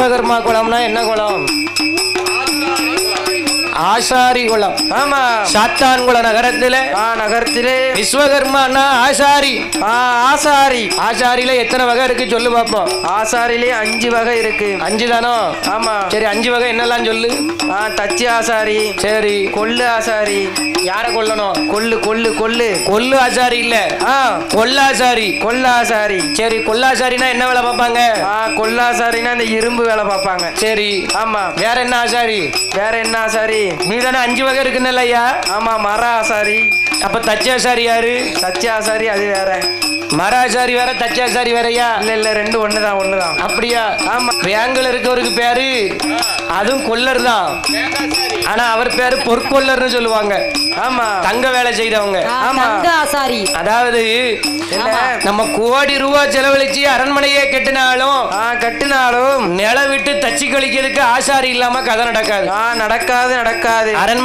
விஸ்வகர்மா குலம்னா என்ன குலம்? ஆசாரி குலம். ஆமா. சாத்தான்குள நகரத்துல நகரத்திலே விஸ்வகர்மானா ஆசாரி. ஆசாரி. ஆசாரியில எத்தனை வகை இருக்கு சொல்லு பாப்போம். ஆசாரிலே 5 வகை இருக்கு. 5 தானோ? ஆமா. சரி 5 வகை என்னெல்லாம் சொல்லு. தச்சி ஆசாரி. சரி. கொள்ளு ஆசாரி. யார கொல்லணும்? கொள்ளு கொள்ளு கொள்ளு. கொல்லு ஆசாரி இல்ல, கொல்லாசாரி. கொல்லாசாரி. சரி, கொல்லாசாரினா என்ன வேலை பார்ப்பாங்க? கொல்லாசாரினா இந்த இரும்பு வேலை பார்ப்பாங்க. சரி. ஆமா. வேற என்ன ஆசாரி? வேற என்ன ஆசாரி? நீதானே 5 வகை இருக்குன்னு ஐயா? ஆமா. மர ஆசாரி. அப்ப தச்சாசாரி யாரு? தச்சி ஆசாரி அது வேற. மராசாரி வேற, தச்சாசாரி வேறயா? இல்ல ரெண்டும் ஒண்ணுதான் ஒண்ணுதான். அப்படியா? ஆமா. பேங்கில் இருக்கவருக்கு பேரு அதுவும் கொல்லர் தான், ஆனா அவர் பேரு பொற்கொல்லர்னு சொல்லுவாங்க. ஆமா. தங்க வேலை செய்தவங்க. ஆமா. ஆசாரி. அதாவது நம்ம கோடி ரூபாய் செலவழிச்சு அரண்மனையே கட்டினாலும் நில விட்டு தச்சு கழிக்கிறதுக்கு ஆசாரி இல்லாம கதை நடக்காது. நடக்காது. அரண்மனை